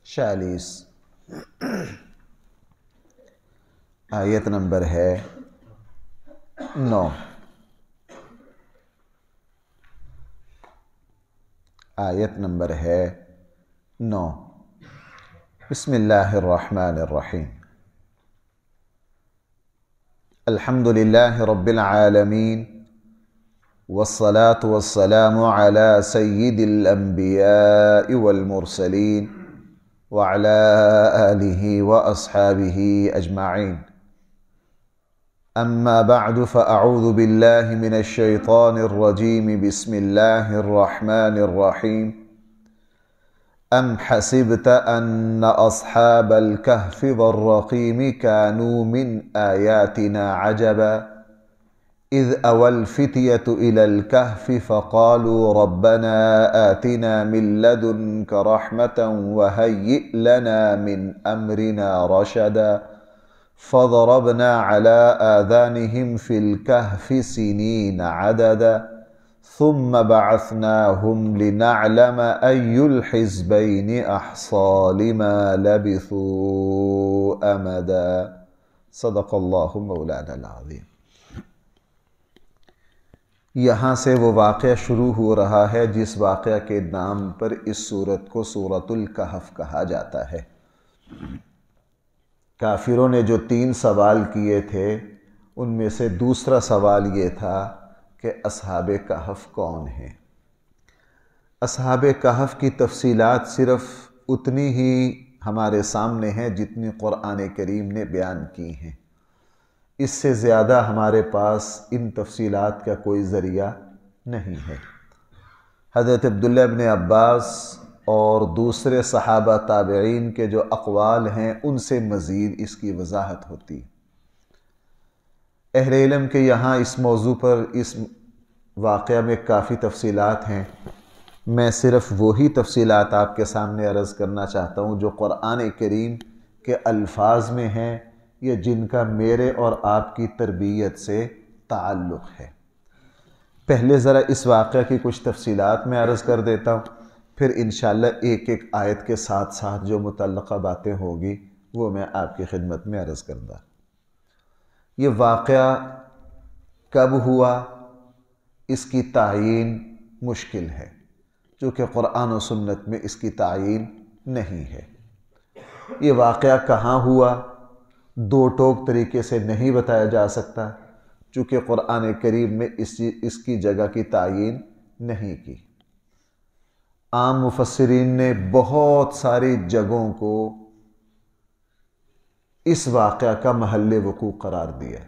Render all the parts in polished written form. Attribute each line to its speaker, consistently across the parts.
Speaker 1: 46 آیت نمبر ہے 9۔ آیت نمبر ہے 9۔ بسم اللہ الرحمن الرحیم۔ الحمد للہ رب العالمین والصلاة والسلام على سید الانبیاء والمرسلین وعلى آلہ واصحابہ اجمعین۔ اما بعد فاعوذ باللہ من الشیطان الرجیم۔ بسم اللہ الرحمن الرحیم۔ ام حسبت ان اصحاب الكهف والرقیم كانوا من آیاتنا عجبا اذ اوى الفتية الى الكهف فقالوا ربنا آتنا من لدنك رحمة وهيئ لنا من امرنا رشدا فضربنا على آذانهم في الكهف سنين عددا ثم بعثناهم لنعلم أي الحزبين أحصى لما لبثوا أمدا۔ صدق اللہ مولانا العظیم۔ یہاں سے وہ واقعہ شروع ہو رہا ہے جس واقعہ کے نام پر اس سورت کو سورۃ الکہف کہا جاتا ہے۔ کافروں نے جو 3 سوال کیے تھے ان میں سے دوسرا سوال یہ تھا کہ اصحاب کہف کون ہیں۔ اصحاب کہف کی تفصیلات صرف اتنی ہی ہمارے سامنے ہیں جتنی قرآن کریم نے بیان کی ہیں، اس سے زیادہ ہمارے پاس ان تفصیلات کا کوئی ذریعہ نہیں ہے۔ حضرت عبداللہ ابن عباس اور دوسرے صحابہ تابعین کے جو اقوال ہیں ان سے مزید اس کی وضاحت ہوتی ہے۔ اہل علم کے یہاں اس موضوع پر اس واقعہ میں کافی تفصیلات ہیں، میں صرف وہی تفصیلات آپ کے سامنے عرض کرنا چاہتا ہوں جو قرآن کریم کے الفاظ میں ہیں یا جن کا میرے اور آپ کی تربیت سے تعلق ہے۔ پہلے ذرا اس واقعہ کی کچھ تفصیلات میں عرض کر دیتا ہوں، پھر انشاءاللہ ایک ایک آیت کے ساتھ ساتھ جو متعلقہ باتیں ہوگی وہ میں آپ کی خدمت میں عرض کردہ۔ یہ واقعہ کب ہوا اس کی تعیین مشکل ہے، چونکہ قرآن و سنت میں اس کی تعیین نہیں ہے۔ یہ واقعہ کہاں ہوا 2 ٹوک طریقے سے نہیں بتایا جا سکتا، چونکہ قرآن کریم میں اس کی جگہ کی تعیین نہیں کی۔ عام مفسرین نے بہت ساری جگہوں کو اس واقعہ کا محل وقوع قرار دیا۔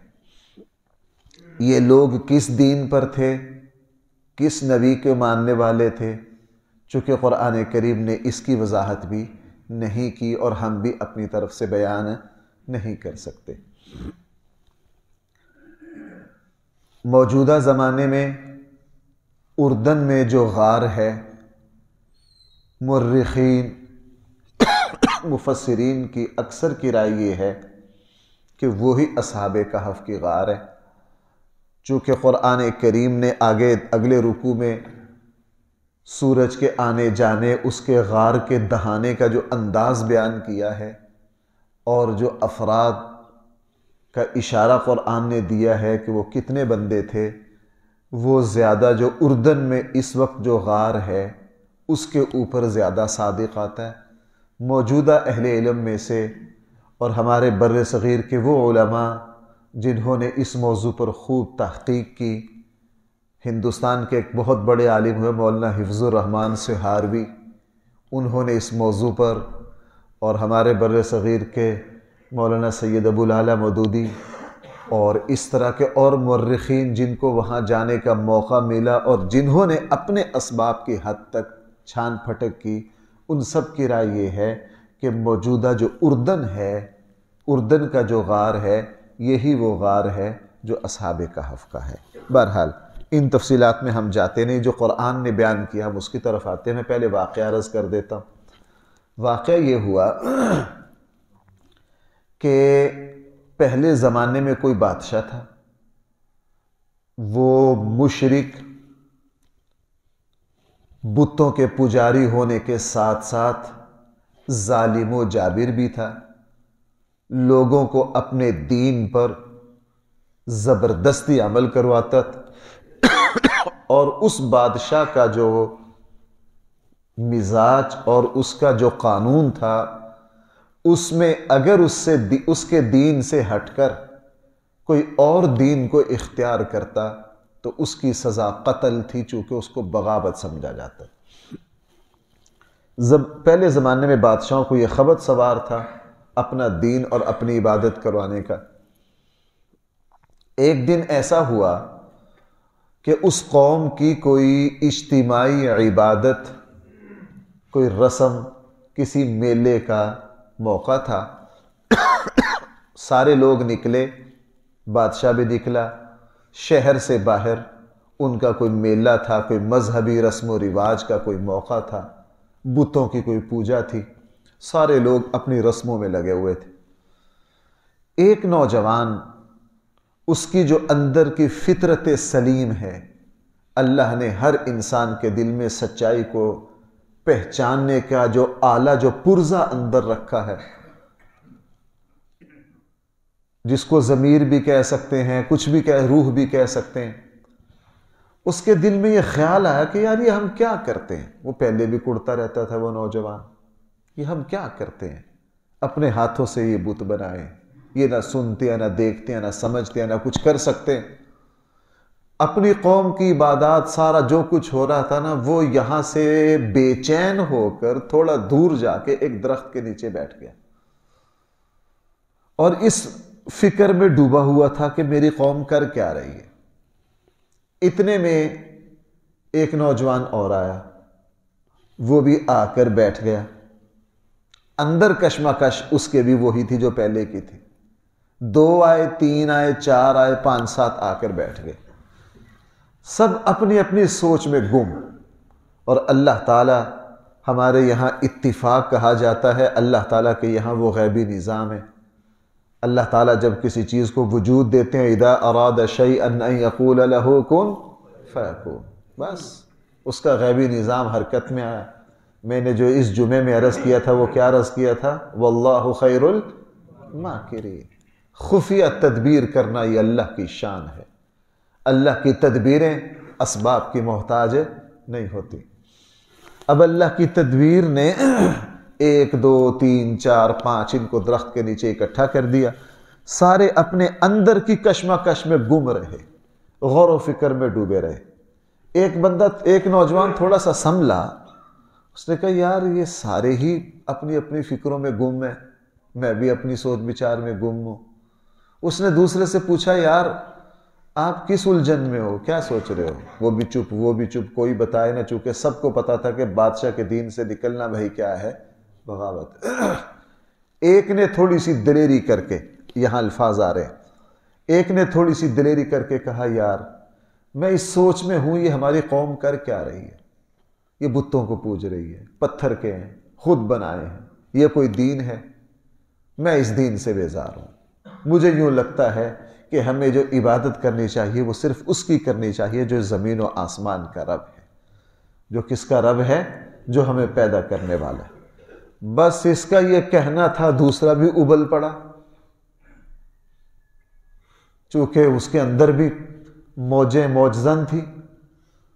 Speaker 1: یہ لوگ کس دین پر تھے، کس نبی کے ماننے والے تھے، چونکہ قرآن کریم نے اس کی وضاحت بھی نہیں کی اور ہم بھی اپنی طرف سے بیان نہیں کر سکتے۔ موجودہ زمانے میں اردن میں جو غار ہے، مورخین مفسرین کی اکثر کی رائے یہ ہے کہ وہی اصحاب کہف کی غار ہے، چونکہ قرآن کریم نے اگلے رکوع میں سورج کے آنے جانے، اس کے غار کے دہانے کا جو انداز بیان کیا ہے اور جو افراد کا اشارہ قرآن نے دیا ہے کہ وہ کتنے بندے تھے، وہ زیادہ جو اردن میں اس وقت جو غار ہے اس کے اوپر زیادہ صادق آتا ہے۔ موجودہ اہل علم میں سے اور ہمارے بر صغیر کے وہ علماء جنہوں نے اس موضوع پر خوب تحقیق کی، ہندوستان کے ایک بہت بڑے عالم ہوئے مولانا حفظ الرحمن سہاروی، انہوں نے اس موضوع پر، اور ہمارے بر صغیر کے مولانا سید ابو العلا مودودی اور اس طرح کے اور مورخین جن کو وہاں جانے کا موقع ملا اور جنہوں نے اپنے اسباب کی حد تک چھان پھٹک کی، ان سب کی رائے یہ ہے کہ موجودہ جو اردن ہے، اردن کا جو غار ہے، یہی وہ غار ہے جو اصحاب کہف کا ہے۔ بہرحال ان تفصیلات میں ہم جاتے نہیں، جو قرآن نے بیان کیا ہم اس کی طرف آتے ہیں۔ میں پہلے واقعہ عرض کر دیتا ہوں۔ واقعہ یہ ہوا کہ پہلے زمانے میں کوئی بادشاہ تھا، وہ مشرک بتوں کے پجاری ہونے کے ساتھ ساتھ ظالم و جابر بھی تھا، لوگوں کو اپنے دین پر زبردستی عمل کرواتا تھا، اور اس بادشاہ کا جو مزاج اور اس کا جو قانون تھا، اس میں اگر اس کے دین سے ہٹ کر کوئی اور دین کو اختیار کرتا تو اس کی سزا قتل تھی، چونکہ اس کو بغاوت سمجھا جاتا۔ پہلے زمانے میں بادشاہوں کو یہ خبت سوار تھا اپنا دین اور اپنی عبادت کروانے کا۔ ایک دن ایسا ہوا کہ اس قوم کی کوئی اجتماعی عبادت، کوئی رسم، کسی میلے کا موقع تھا۔ سارے لوگ نکلے، بادشاہ بھی نکلا، شہر سے باہر ان کا کوئی میلہ تھا، کوئی مذہبی رسم و رواج کا کوئی موقع تھا، بتوں کی کوئی پوجا تھی، سارے لوگ اپنی رسموں میں لگے ہوئے تھے۔ ایک نوجوان، اس کی جو اندر کی فطرت سلیم ہے، اللہ نے ہر انسان کے دل میں سچائی کو پہچاننے کا جو آلہ، جو پرزہ اندر رکھا ہے، جس کو ضمیر بھی کہہ سکتے ہیں، کچھ بھی روح بھی کہہ سکتے ہیں، اس کے دل میں یہ خیال آیا کہ یار یہ ہم کیا کرتے ہیں۔ وہ پہلے بھی کڑتا رہتا تھا وہ نوجوان، یہ ہم کیا کرتے ہیں، اپنے ہاتھوں سے یہ بت بنائے، یہ نہ سنتے ہیں، نہ دیکھتے ہیں، نہ سمجھتے ہیں، نہ کچھ کر سکتے ہیں۔ اپنی قوم کی عبادات، سارا جو کچھ ہو رہا تھا نا، وہ یہاں سے بے چین ہو کر تھوڑا دور جا کے ایک درخت کے نیچے بیٹھ گیا، اور اس فکر میں ڈوبا ہوا تھا کہ میری قوم کر کیا رہی ہے۔ اتنے میں ایک نوجوان اور آیا، وہ بھی آ کر بیٹھ گیا۔ اندر کشمکش اس کے بھی وہی تھی جو پہلے کی تھی۔ 2 آئے، 3 آئے، 4 آئے، 5 7 آ کر بیٹھ گئے، سب اپنی اپنی سوچ میں گم۔ اور اللہ تعالی، ہمارے یہاں اتفاق کہا جاتا ہے، اللہ تعالیٰ کے یہاں وہ غیبی نظام ہے۔ اللہ تعالیٰ جب کسی چیز کو وجود دیتے ہیں، اذا اراد شیئا ان یقول له کن فیکون، بس اس کا غیبی نظام حرکت میں آیا۔ میں نے جو اس جمعے میں عرض کیا تھا، وہ کیا عرض کیا تھا؟ واللہ خیر الماکرین۔ خفیہ تدبیر کرنا یہ اللہ کی شان ہے۔ اللہ کی تدبیریں اسباب کی محتاج نہیں ہوتی۔ اب اللہ کی تدبیر نے 1 2 3 4 5 ان کو درخت کے نیچے اکٹھا کر دیا۔ سارے اپنے اندر کی کشمکش میں گم رہے، غور و فکر میں ڈوبے رہے۔ ایک نوجوان تھوڑا سا سنبھلا، اس نے کہا یار یہ سارے ہی اپنی اپنی فکروں میں گم ہیں، میں بھی اپنی سوچ بچار میں گم ہوں۔ اس نے دوسرے سے پوچھا یار آپ کس الجھن میں ہو، کیا سوچ رہے ہو؟ وہ بھی چپ، وہ بھی چپ، کوئی بتائے نہ، چونکہ سب کو پتا تھا کہ بادشاہ کے دین سے نکلنا بھائی کیا ہے؟ بغاوت۔ ایک نے تھوڑی سی دلیری کر کے، یہاں الفاظ آ رہے ہیں، ایک نے تھوڑی سی دلیری کر کے کہا یار میں اس سوچ میں ہوں، یہ ہماری قوم کر کیا رہی ہے؟ یہ بتوں کو پوج رہی ہے، پتھر کے ہیں، خود بنائے ہیں، یہ کوئی دین ہے؟ میں اس دین سے بیزار ہوں۔ مجھے یوں لگتا ہے کہ ہمیں جو عبادت کرنی چاہیے وہ صرف اس کی کرنی چاہیے جو زمین و آسمان کا رب ہے۔ جو کس کا رب ہے؟ جو ہمیں پیدا کرنے والا ہے۔ بس اس کا یہ کہنا تھا، دوسرا بھی ابل پڑا، چونکہ اس کے اندر بھی موجیں موجزن تھی،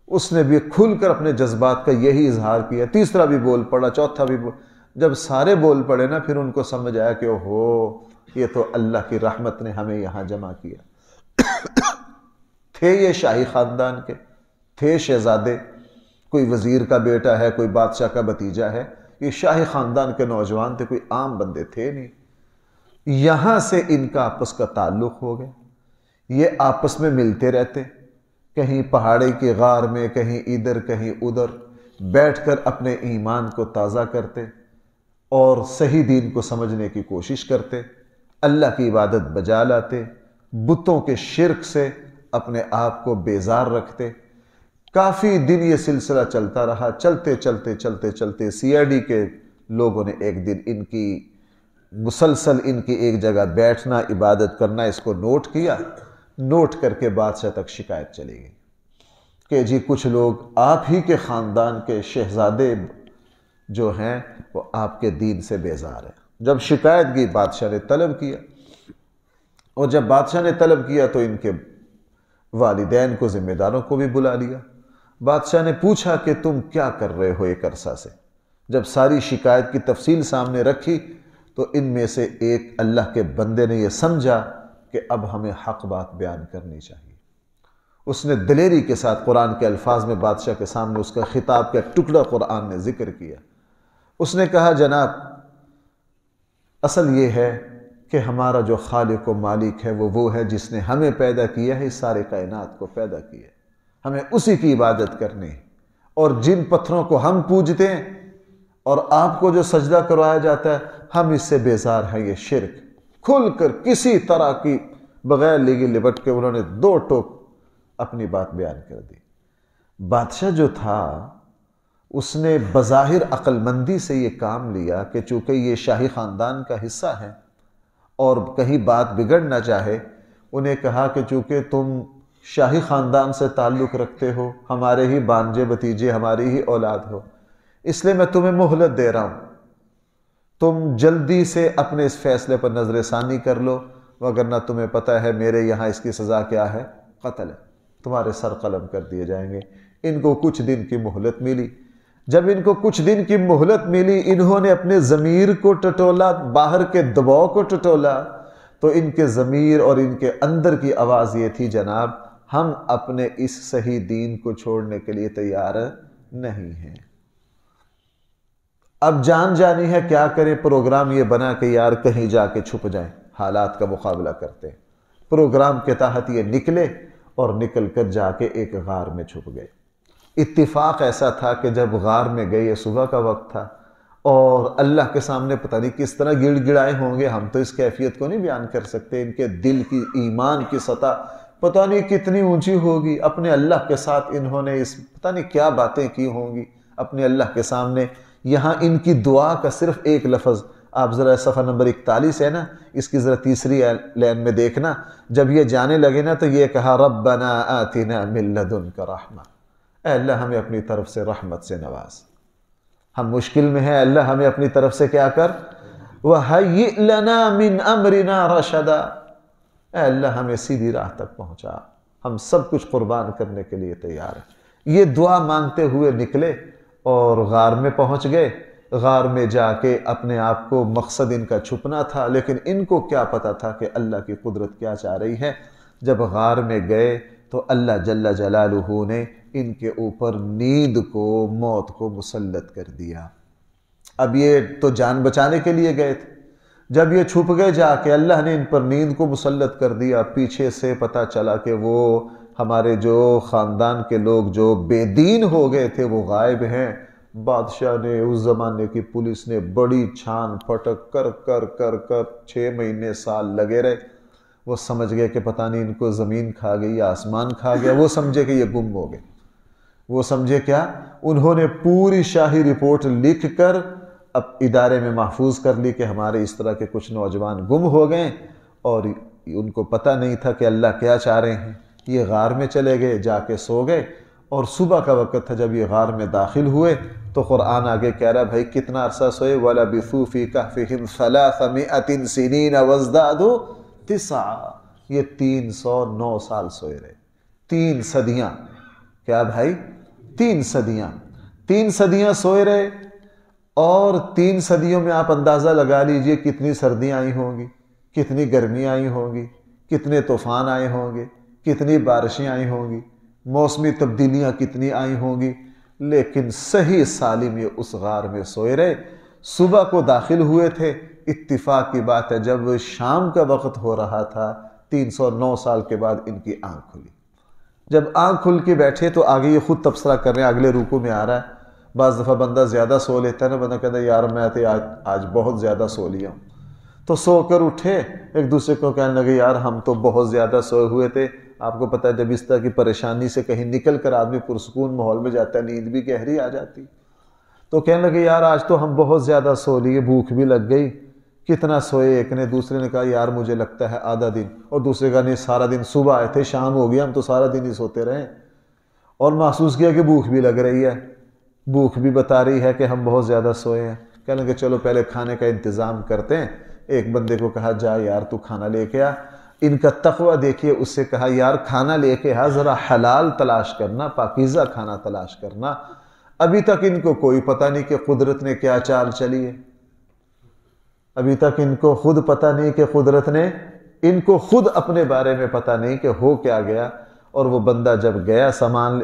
Speaker 1: اس نے بھی کھل کر اپنے جذبات کا یہی اظہار کیا۔ تیسرا بھی بول پڑا، چوتھا بھی جب سارے بول پڑے نا، پھر ان کو سمجھ آیا کہ اوہو، یہ تو اللہ کی رحمت نے ہمیں یہاں جمع کیا۔ تھے یہ شاہی خاندان کے، تھے شہزادے، کوئی وزیر کا بیٹا ہے، کوئی بادشاہ کا بھتیجا ہے، یہ شاہی خاندان کے نوجوان تھے، کوئی عام بندے تھے نہیں۔ یہاں سے ان کا آپس کا تعلق ہو گیا، یہ آپس میں ملتے رہتے، کہیں پہاڑی کی غار میں، کہیں ادھر کہیں ادھر بیٹھ کر اپنے ایمان کو تازہ کرتے اور صحیح دین کو سمجھنے کی کوشش کرتے، اللہ کی عبادت بجا لاتے، بتوں کے شرک سے اپنے آپ کو بیزار رکھتے۔ کافی دن یہ سلسلہ چلتا رہا، چلتے چلتے چلتے چلتے سی آئی ڈی کے لوگوں نے ایک دن ان کی مسلسل ان کی ایک جگہ بیٹھنا، عبادت کرنا، اس کو نوٹ کیا۔ نوٹ کر کے بادشاہ تک شکایت چلی گئی کہ جی کچھ لوگ آپ ہی کے خاندان کے شہزادے جو ہیں وہ آپ کے دین سے بیزار ہیں۔ جب شکایت کی بادشاہ نے طلب کیا، اور جب بادشاہ نے طلب کیا تو ان کے والدین کو، ذمہ داروں کو بھی بلا لیا۔ بادشاہ نے پوچھا کہ تم کیا کر رہے ہو ایک عرصہ سے؟ جب ساری شکایت کی تفصیل سامنے رکھی تو ان میں سے ایک اللہ کے بندے نے یہ سمجھا کہ اب ہمیں حق بات بیان کرنی چاہیے۔ اس نے دلیری کے ساتھ قرآن کے الفاظ میں بادشاہ کے سامنے اس کا خطاب کا ایک ٹکڑا قرآن نے ذکر کیا۔ اس نے کہا جناب، اصل یہ ہے کہ ہمارا جو خالق و مالک ہے وہ ہے جس نے ہمیں پیدا کیا ہے، اس سارے کائنات کو پیدا کیا ہے، ہمیں اسی کی عبادت کرنی ہے، اور جن پتھروں کو ہم پوجتے ہیں اور آپ کو جو سجدہ کروایا جاتا ہے ہم اس سے بیزار ہیں۔ یہ شرک کھل کر کسی طرح کی بغیر لیگی لپٹ کے انہوں نے دو ٹوک اپنی بات بیان کر دی۔ بادشاہ جو تھا اس نے بظاہر عقل مندی سے یہ کام لیا کہ چونکہ یہ شاہی خاندان کا حصہ ہے اور کہیں بات بگڑ نہ چاہے، انہیں کہا کہ چونکہ تم شاہی خاندان سے تعلق رکھتے ہو، ہمارے ہی بانجے بتیجے، ہماری ہی اولاد ہو، اس لیے میں تمہیں مہلت دے رہا ہوں، تم جلدی سے اپنے اس فیصلے پر نظر ثانی کر لو، وگرنہ تمہیں پتہ ہے میرے یہاں اس کی سزا کیا ہے؟ قتل ہے، تمہارے سر قلم کر دیے جائیں گے۔ ان کو کچھ دن کی مہلت ملی۔ جب ان کو کچھ دن کی مہلت ملی، انہوں نے اپنے ضمیر کو ٹٹولا، باہر کے دباؤ کو ٹٹولا، تو ان کے ضمیر اور ان کے اندر کی آواز یہ تھی، جناب ہم اپنے اس صحیح دین کو چھوڑنے کے لیے تیار نہیں ہیں۔ اب جان جانی ہے، کیا کریں؟ پروگرام یہ بنا کہ یار کہیں جا کے چھپ جائیں، حالات کا مقابلہ کرتے ہیں۔ پروگرام کے تحت یہ نکلے اور نکل کر جا کے ایک غار میں چھپ گئے۔ اتفاق ایسا تھا کہ جب غار میں گئے، یہ صبح کا وقت تھا، اور اللہ کے سامنے پتہ نہیں کس طرح گڑ گڑائے ہوں گے، ہم تو اس کیفیت کو نہیں بیان کر سکتے۔ ان کے دل کی، ایمان کی سطح پتہ نہیں کتنی اونچی ہوگی۔ اپنے اللہ کے ساتھ انہوں نے پتہ نہیں کیا باتیں کی ہوں گی اپنے اللہ کے سامنے۔ یہاں ان کی دعا کا صرف ایک لفظ، آپ ذرا صفحہ نمبر 41 ہے نا، اس کی ذرا تیسری لائن میں دیکھنا، جب یہ جانے لگے نا تو یہ کہا، ربنا آتنا من لدنک رحمہ، اے اللہ ہمیں اپنی طرف سے رحمت سے نواز، ہم مشکل میں ہیں، اللہ ہمیں اپنی طرف سے کیا کر، وَهَيِّئْ لَنَا مِنْ أَمْرِنَا رَشَدًا، اے اللہ ہمیں سیدھی راہ تک پہنچا، ہم سب کچھ قربان کرنے کے لیے تیار ہیں۔ یہ دعا مانگتے ہوئے نکلے اور غار میں پہنچ گئے۔ غار میں جا کے اپنے آپ کو، مقصد ان کا چھپنا تھا، لیکن ان کو کیا پتا تھا کہ اللہ کی قدرت کیا چاہ رہی ہے۔ جب غار میں گئے تو اللہ جل جلالہ نے ان کے اوپر نیند کو، موت کو مسلط کر دیا۔ اب یہ تو جان بچانے کے لیے گئے تھے، جب یہ چھپ گئے جا کے اللہ نے ان پر نیند کو مسلط کر دیا۔ پیچھے سے پتہ چلا کہ وہ ہمارے جو خاندان کے لوگ جو بے دین ہو گئے تھے وہ غائب ہیں۔ بادشاہ نے، اس زمانے کی پولیس نے بڑی چھان پھٹک کر 6 مہینے سال لگے رہے۔ وہ سمجھ گئے کہ پتہ نہیں ان کو زمین کھا گئی یا آسمان کھا گیا، وہ سمجھے کہ یہ گم ہو گئے۔ وہ سمجھے کیا، انہوں نے پوری شاہی رپورٹ لکھ کر اب ادارے میں محفوظ کر لی کہ ہمارے اس طرح کے کچھ نوجوان گم ہو گئے، اور ان کو پتہ نہیں تھا کہ اللہ کیا چاہ رہے ہیں۔ یہ غار میں چلے گئے، جا کے سو گئے، اور صبح کا وقت تھا جب یہ غار میں داخل ہوئے تو قرآن آگے کہہ رہا، بھائی کتنا عرصہ سوئے؟ وَلَبِثُوا فِي كَهْفِهِمْ 300 سِنِينَ وَازْدَادُوا 9، یہ 309 سال سوئے رہے، 3 صدیاں۔ کیا بھائی؟ 3 صدیاں، 3 صدیاں سوئے رہے، اور 3 صدیوں میں آپ اندازہ لگا لیجئے کتنی سردیاں آئی ہوں گی، کتنی گرمیاں آئی ہوں گی، کتنے طوفان آئے ہوں گے، کتنی بارشیں آئی ہوں گی، موسمی تبدیلیاں کتنی آئی ہوں گی، لیکن صحیح سالم یہ اس غار میں سوئے رہے۔ صبح کو داخل ہوئے تھے، اتفاق کی بات ہے جب شام کا وقت ہو رہا تھا 309 سال کے بعد ان کی آنکھ کھلی۔ جب آنکھ کھل کے بیٹھے تو آگے یہ خود تبصرہ کر رہے ہیں، اگلے رکوع میں آ رہا ہے۔ بعض دفعہ بندہ زیادہ سو لیتا ہے نا، بندہ کہتا ہے یار میں تو آج بہت زیادہ سو لیا ہوں، تو سو کر اٹھے، ایک دوسرے کو کہنے لگے یار ہم تو بہت زیادہ سوئے ہوئے تھے۔ آپ کو پتہ ہے جب اس طرح کی پریشانی سے کہیں نکل کر آدمی پرسکون ماحول میں جاتا ہے، نیند بھی گہری آ جاتی، تو کہنے لگے یار آج تو ہم بہت زیادہ سو لیے، بھوک بھی لگ گئی۔ کتنا سوئے؟ ایک نے، دوسرے نے کہا یار مجھے لگتا ہے آدھا دن، اور دوسرے کا نہیں سارا دن، صبح آئے تھے شام ہو گیا، ہم تو سارا دن ہی سوتے رہے، اور محسوس کیا کہ بھوک بھی لگ رہی ہے۔ بھوک بھی بتا رہی ہے کہ ہم بہت زیادہ سوئے ہیں. کہنے لگے چلو پہلے کھانے کا انتظام کرتے ہیں. ایک بندے کو کہا جا یار تو کھانا لے کے آ. ان کا تقوی دیکھیے, اس سے کہا یار کھانا لے کے آ, ذرا حلال تلاش کرنا, پاکیزہ کھانا تلاش کرنا. ابھی تک ان کو کوئی پتہ نہیں کہ قدرت نے کیا چال چلی ہے. ابھی تک ان کو خود پتہ نہیں کہ قدرت نے, ان کو خود اپنے بارے میں پتہ نہیں کہ ہو کیا گیا. اور وہ بندہ جب گیا سامان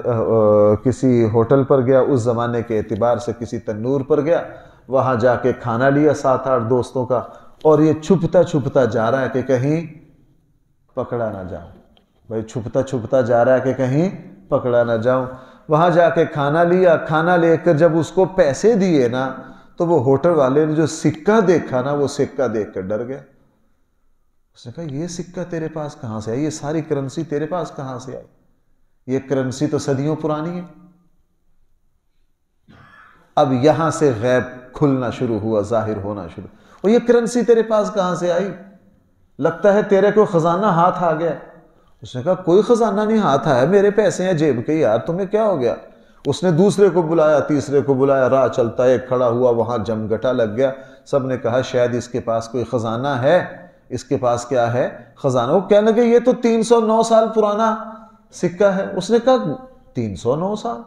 Speaker 1: کسی ہوٹل پر گیا, اس زمانے کے اعتبار سے کسی تنور پر گیا, وہاں جا کے کھانا لیا 7-8 دوستوں کا, اور یہ چھپتا چھپتا جا رہا ہے کہ کہیں پکڑا نہ جاؤں. بھائی چھپتا چھپتا جا رہا ہے کہ کہیں پکڑا نہ جاؤں. وہاں جا کے کھانا لیا. کھانا لے کر جب اس کو پیسے دیے نا, تو وہ ہوٹل والے نے جو سکہ دیکھا نا, وہ سکہ دیکھ کر ڈر گیا. اس نے کہا یہ سکہ تیرے پاس کہاں سے آئی؟ یہ ساری کرنسی تیرے پاس کہاں سے آئی؟ یہ کرنسی تو صدیوں پرانی ہے. اب یہاں سے غیب کھلنا شروع ہوا, ظاہر ہونا شروع. اور یہ کرنسی تیرے پاس کہاں سے آئی؟ لگتا ہے تیرے کو خزانہ ہاتھ آ گیا. اس نے کہا کوئی خزانہ نہیں ہاتھ آیا, میرے پیسے ہیں جیب کے. یار تمہیں کیا ہو گیا؟ اس نے دوسرے کو بلایا, تیسرے کو بلایا. راہ چلتا ایک کھڑا ہوا, وہاں جمگٹا لگ گیا. سب نے کہا شاید اس کے پاس کوئی خزانہ ہے. اس کے پاس کیا ہے؟ خزانہ. وہ کہنے لگے یہ تو 309 سال پرانا سکہ ہے. اس نے کہا 309 سال؟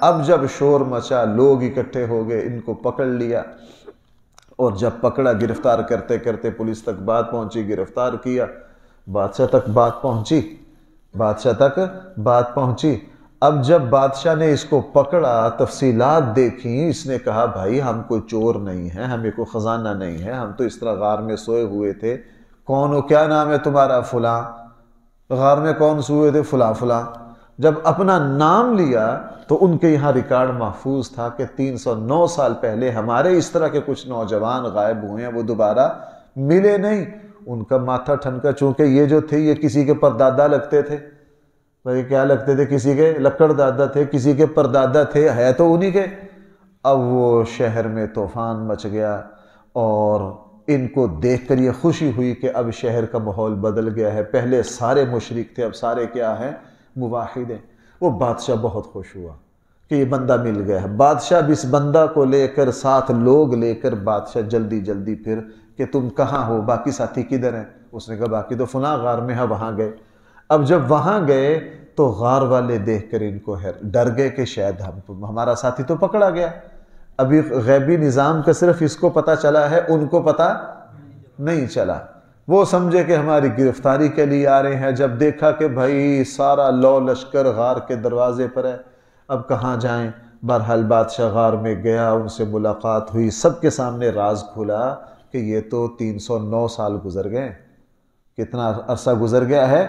Speaker 1: اب جب شور مچا, لوگ اکٹھے ہو گئے, ان کو پکڑ لیا. اور جب پکڑا, گرفتار کرتے کرتے پولیس تک بات پہنچی, گرفتار کیا. بادشاہ تک بات پہنچی, بادشاہ تک بات پہنچی. اب جب بادشاہ نے اس کو پکڑا, تفصیلات دیکھیں, اس نے کہا بھائی ہم کوئی چور نہیں ہیں, ہمیں کوئی خزانہ نہیں ہے, ہم تو اس طرح غار میں سوئے ہوئے تھے. کون ہو, کیا نام ہے تمہارا؟ فلاں. غار میں کون سوئے ہوئے تھے؟ فلاں فلاں. جب اپنا نام لیا تو ان کے یہاں ریکارڈ محفوظ تھا کہ 309 سال پہلے ہمارے اس طرح کے کچھ نوجوان غائب ہوئے ہیں, وہ دوبارہ ملے نہیں. ان کا ماتھا ٹھنکا, چونکہ یہ جو تھے یہ کسی کے پردادا لگتے تھے. بھائی کیا لگتے تھے؟ کسی کے لکڑ دادا تھے, کسی کے پردادا تھے, ہے تو انہی کے. اب وہ شہر میں طوفان مچ گیا, اور ان کو دیکھ کر یہ خوشی ہوئی کہ اب شہر کا ماحول بدل گیا ہے. پہلے سارے مشرک تھے, اب سارے کیا ہیں؟ موحد ہیں. وہ بادشاہ بہت خوش ہوا کہ یہ بندہ مل گیا ہے. بادشاہ بھی اس بندہ کو لے کر, 7 لوگ لے کر بادشاہ جلدی جلدی پھر کہ تم کہاں ہو, باقی ساتھی کدھر ہیں؟ اس نے کہا باقی تو فلاں غار میں ہے, وہاں گئے. اب جب وہاں گئے تو غار والے دیکھ کر ان کو ڈر گئے کہ شاید ہمارا ساتھی تو پکڑا گیا. ابھی غیبی نظام کا صرف اس کو پتہ چلا ہے, ان کو پتہ نہیں چلا. وہ سمجھے کہ ہماری گرفتاری کے لیے آ رہے ہیں. جب دیکھا کہ بھائی سارا لو لشکر غار کے دروازے پر ہے, اب کہاں جائیں؟ بہرحال بادشاہ غار میں گیا, ان سے ملاقات ہوئی, سب کے سامنے راز کھلا کہ یہ تو 309 سال گزر گئے. کتنا عرصہ گزر گیا ہے؟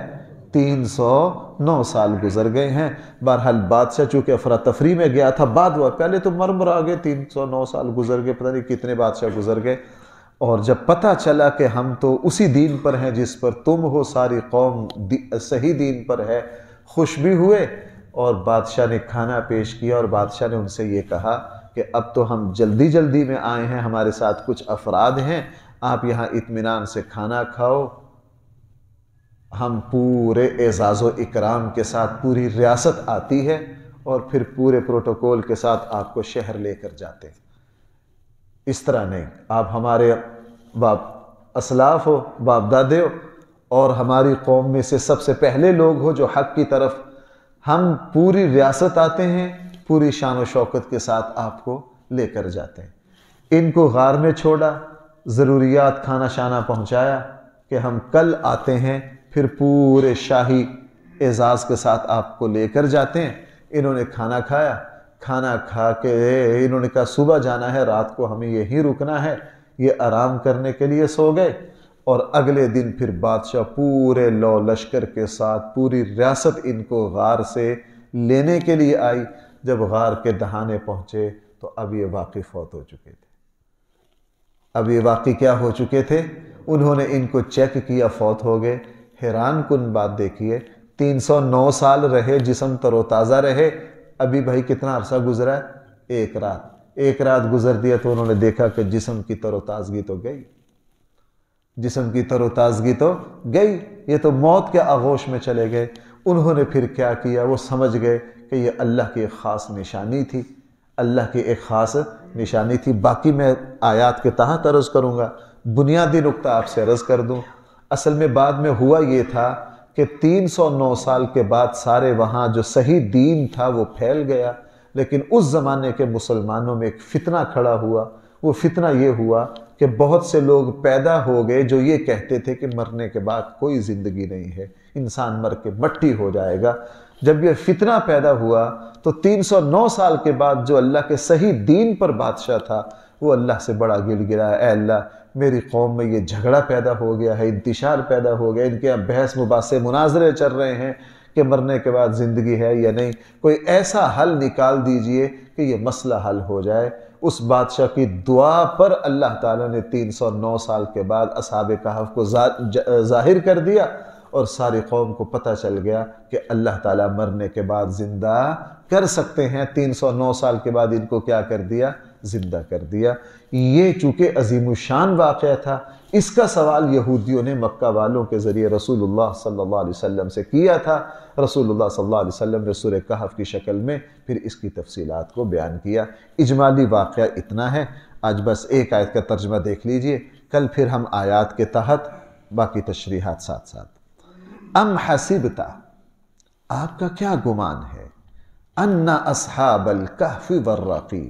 Speaker 1: 309 سال گزر گئے ہیں. بہرحال بادشاہ چونکہ افراتفری میں گیا تھا, بعد وہ پہلے تو مر آگے 309 سال گزر گئے, پتہ نہیں کتنے بادشاہ گزر گئے. اور جب پتہ چلا کہ ہم تو اسی دین پر ہیں جس پر تم ہو, ساری قوم صحیح دین پر ہے, خوش بھی ہوئے. اور بادشاہ نے کھانا پیش کیا, اور بادشاہ نے ان سے یہ کہا کہ اب تو ہم جلدی جلدی میں آئے ہیں, ہمارے ساتھ کچھ افراد ہیں, آپ یہاں اطمینان سے کھانا کھاؤ. ہم پورے اعزاز و اکرام کے ساتھ, پوری ریاست آتی ہے, اور پھر پورے پروٹوکول کے ساتھ آپ کو شہر لے کر جاتے ہیں. اس طرح نہیں, آپ ہمارے باپ اسلاف ہو, باپ دادے ہو, اور ہماری قوم میں سے سب سے پہلے لوگ ہو جو حق کی طرف. ہم پوری ریاست آتے ہیں, پوری شان و شوکت کے ساتھ آپ کو لے کر جاتے ہیں. ان کو غار میں چھوڑا, ضروریات کھانا شانہ پہنچایا کہ ہم کل آتے ہیں, پھر پورے شاہی اعزاز کے ساتھ آپ کو لے کر جاتے ہیں. انہوں نے کھانا کھایا, کھانا کھا کے انہوں نے کہا صبح جانا ہے, رات کو ہمیں یہیں رکنا ہے. یہ آرام کرنے کے لیے سو گئے, اور اگلے دن پھر بادشاہ پورے لو لشکر کے ساتھ, پوری ریاست ان کو غار سے لینے کے لیے آئی. جب غار کے دہانے پہنچے تو اب یہ واقعی فوت ہو چکے تھے. اب یہ واقعی کیا ہو چکے تھے؟ انہوں نے ان کو چیک کیا, فوت ہو گئے. حیران کن بات دیکھیے, 309 سال رہے, جسم تر و تازہ رہے. ابھی بھائی کتنا عرصہ گزرا ہے؟ ایک رات. ایک رات گزر دیا تو انہوں نے دیکھا کہ جسم کی تر و تازگی تو گئی, جسم کی تر و تازگی تو گئی. یہ تو موت کے آغوش میں چلے گئے. انہوں نے پھر کیا کیا؟ وہ سمجھ گئے کہ یہ اللہ کی ایک خاص نشانی تھی، اللہ کی ایک خاص نشانی تھی۔ باقی میں آیات کے تحت عرض کروں گا، بنیادی نقطہ آپ سے عرض کر دوں۔ اصل میں بعد میں ہوا یہ تھا کہ 309 سال کے بعد سارے وہاں جو صحیح دین تھا وہ پھیل گیا، لیکن اس زمانے کے مسلمانوں میں ایک فتنہ کھڑا ہوا۔ وہ فتنہ یہ ہوا کہ بہت سے لوگ پیدا ہو گئے جو یہ کہتے تھے کہ مرنے کے بعد کوئی زندگی نہیں ہے، انسان مر کے مٹی ہو جائے گا۔ جب یہ فتنہ پیدا ہوا تو 309 سال کے بعد جو اللہ کے صحیح دین پر بادشاہ تھا وہ اللہ سے بڑا گڑ گڑایا، اے اللہ میری قوم میں یہ جھگڑا پیدا ہو گیا ہے، انتشار پیدا ہو گیا، ان کے یہاں بحث مباحثے مناظرے چل رہے ہیں کہ مرنے کے بعد زندگی ہے یا نہیں، کوئی ایسا حل نکال دیجئے کہ یہ مسئلہ حل ہو جائے۔ اس بادشاہ کی دعا پر اللہ تعالیٰ نے 309 سال کے بعد اصحاب کہف کو ظاہر کر دیا، اور ساری قوم کو پتہ چل گیا کہ اللہ تعالیٰ مرنے کے بعد زندہ کر سکتے ہیں۔ 309 سال کے بعد ان کو کیا کر دیا؟ زندہ کر دیا۔ یہ چونکہ عظیم الشان واقعہ تھا، اس کا سوال یہودیوں نے مکہ والوں کے ذریعے رسول اللہ صلی اللہ علیہ وسلم سے کیا تھا۔ رسول اللہ صلی اللہ علیہ وسلم نے سورہ کہف کی شکل میں پھر اس کی تفصیلات کو بیان کیا۔ اجمالی واقعہ اتنا ہے، آج بس ایک آیت کا ترجمہ دیکھ لیجئے، کل پھر ہم آیات کے تحت باقی تشریحات ساتھ ساتھ۔ ام حسبتا، آپ کا کیا گمان ہے، ان اصحاب الکہف والرقیم،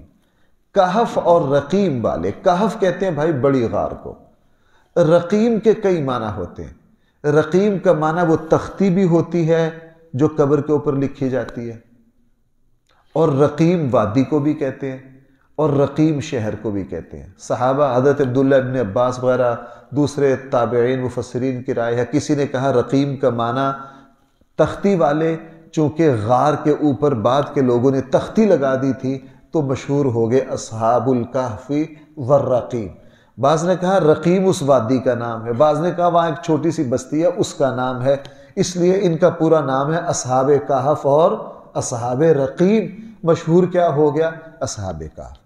Speaker 1: کہف اور رقیم والے، کہف کہتے ہیں بھائی بڑی غار کو، رقیم کے کئی معنی ہوتے ہیں۔ رقیم کا معنی وہ تختی بھی ہوتی ہے جو قبر کے اوپر لکھی جاتی ہے، اور رقیم وادی کو بھی کہتے ہیں، اور رقیم شہر کو بھی کہتے ہیں۔ صحابہ حضرت عبداللہ ابن عباس وغیرہ دوسرے تابعین مفسرین کی رائے ہے، کسی نے کہا رقیم کا معنی تختی والے، چونکہ غار کے اوپر بعد کے لوگوں نے تختی لگا دی تھی تو مشہور ہو گئے اصحاب الکہف والرقیم۔ بعض نے کہا رقیم اس وادی کا نام ہے، بعض نے کہا وہاں ایک چھوٹی سی بستی ہے اس کا نام ہے، اس لیے ان کا پورا نام ہے اصحاب کہف اور اصحاب رقیم۔ مشہور کیا ہو گیا؟ اصحاب کہف۔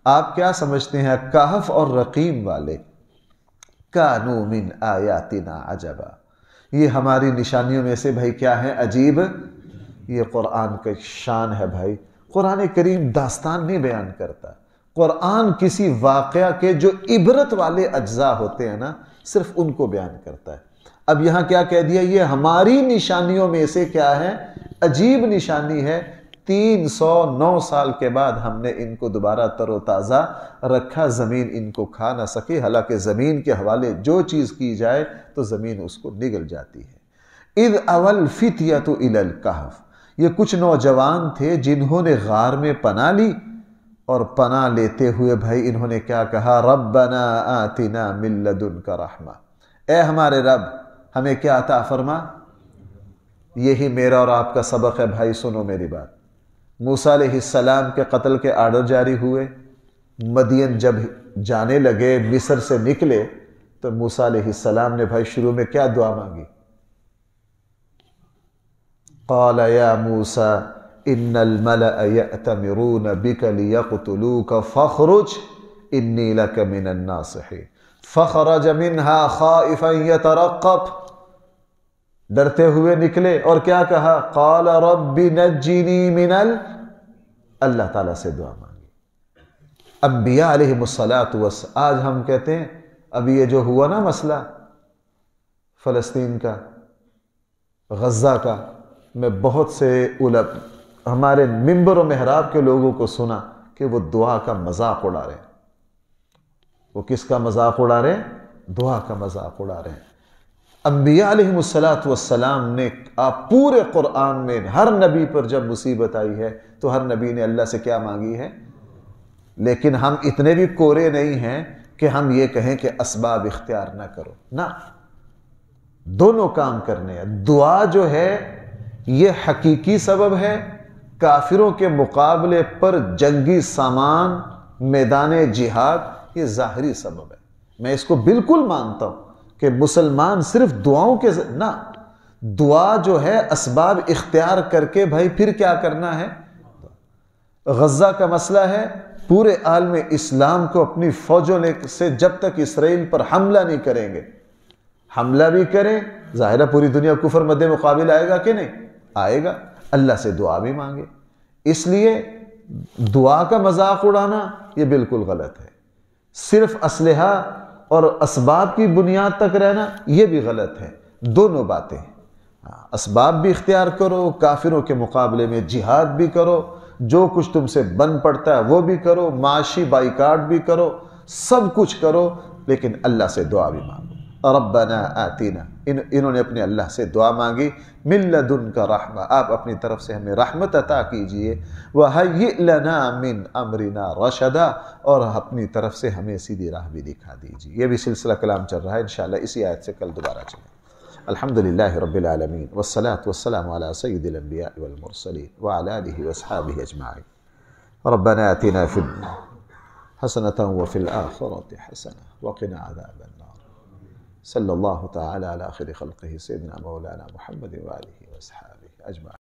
Speaker 1: آپ کیا سمجھتے ہیں کہف اور رقیم والے؟ کانوا من آیاتنا عجبا، یہ ہماری نشانیوں میں سے بھائی کیا ہے؟ عجیب۔ یہ قرآن کا شان ہے بھائی، قرآن کریم داستان نہیں بیان کرتا، قرآن کسی واقعہ کے جو عبرت والے اجزاء ہوتے ہیں نا صرف ان کو بیان کرتا ہے۔ اب یہاں کیا کہہ دیا؟ یہ ہماری نشانیوں میں سے کیا ہے؟ عجیب نشانی ہے۔ 309 سال کے بعد ہم نے ان کو دوبارہ تر و تازہ رکھا، زمین ان کو کھا نہ سکے، حالانکہ زمین کے حوالے جو چیز کی جائے تو زمین اس کو نگل جاتی ہے۔ اذ اول فتیۃ الی الکہف، یہ کچھ نوجوان تھے جنہوں نے غار میں پناہ لی، اور پناہ لیتے ہوئے بھائی انہوں نے کیا کہا؟ ربنا آتنا من لدنک رحمہ، اے ہمارے رب ہمیں کیا عطا فرما۔ یہی میرا اور آپ کا سبق ہے بھائی، سنو میری بات۔ موسیٰ علیہ السلام کے قتل کے آرڈر جاری ہوئے، مدین جب جانے لگے، مصر سے نکلے تو موسیٰ علیہ السلام نے بھائی شروع میں کیا دعا مانگی؟ قال یا موسیٰ ان الملأ یأتمرون بک لیقتلوک فاخرج انی لک من الناصحین، فخرج منہا خائفا یترقب، ڈرتے ہوئے نکلے اور کیا کہا؟ قال رب نجنی من اللہ تعالیٰ سے دعا مانگی۔ انبیاء علیہم الصلاۃ والسلام، آج ہم کہتے ہیں ابھی یہ جو ہوا نا مسئلہ فلسطین کا، غزہ کا، میں بہت سے ہمارے منبر و محراب کے لوگوں کو سنا کہ وہ دعا کا مذاق اڑا رہے ہیں۔ وہ کس کا مذاق اڑا رہے ہیں؟ دعا کا مذاق اڑا رہے ہیں۔ انبیاء علیہم السلام نے پورے قرآن میں ہر نبی پر جب مصیبت آئی ہے تو ہر نبی نے اللہ سے کیا مانگی ہے؟ لیکن ہم اتنے بھی کورے نہیں ہیں کہ ہم یہ کہیں کہ اسباب اختیار نہ کرو، نہ، دونوں کام کرنے ہیں۔ دعا جو ہے یہ حقیقی سبب ہے، کافروں کے مقابلے پر جنگی سامان، میدان جہاد، یہ ظاہری سبب ہے۔ میں اس کو بالکل مانتا ہوں کہ مسلمان صرف دعاؤں کے نہ، دعا جو ہے اسباب اختیار کر کے بھائی پھر کیا کرنا ہے۔ غزہ کا مسئلہ ہے، پورے عالم اسلام کو اپنی فوجوں سے جب تک اسرائیل پر حملہ نہیں کریں گے، حملہ بھی کریں، ظاہرہ پوری دنیا کفر مد مقابل آئے گا کہ نہیں آئے گا۔ اللہ سے دعا بھی مانگے۔ اس لیے دعا کا مذاق اڑانا یہ بالکل غلط ہے، صرف اسلحہ اور اسباب کی بنیاد تک رہنا یہ بھی غلط ہے۔ دونوں باتیں، اسباب بھی اختیار کرو، کافروں کے مقابلے میں جہاد بھی کرو، جو کچھ تم سے بن پڑتا ہے وہ بھی کرو، معاشی بائیکاٹ بھی کرو، سب کچھ کرو، لیکن اللہ سے دعا بھی مانگو۔ ربنا آتینا، انہوں نے اپنے اللہ سے دعا مانگی، من لدنک رحمہ، آپ اپنی طرف سے ہمیں رحمت عطا کیجئے، وہیئ لنا من امرنا رشدا، اور اپنی طرف سے ہمیں سیدھی راہ بھی دکھا دیجئے۔ یہ بھی سلسلہ کلام چل رہا ہے، انشاءاللہ اسی آیت سے کل دوبارہ چلیں۔ الحمدللہ رب العالمین، والصلاة والسلام علی سید الانبیاء والمرسلین وعلی آلہ واصحابہ اجمعین۔ ربنا آتنا فی الدنیا حسنة وفی الآخرة حسنة وقنا عذاب النار۔ صلی اللہ تعالی علی خیر خلقہ سیدنا مولانا محمد وآلہ واصحابہ اجمعین۔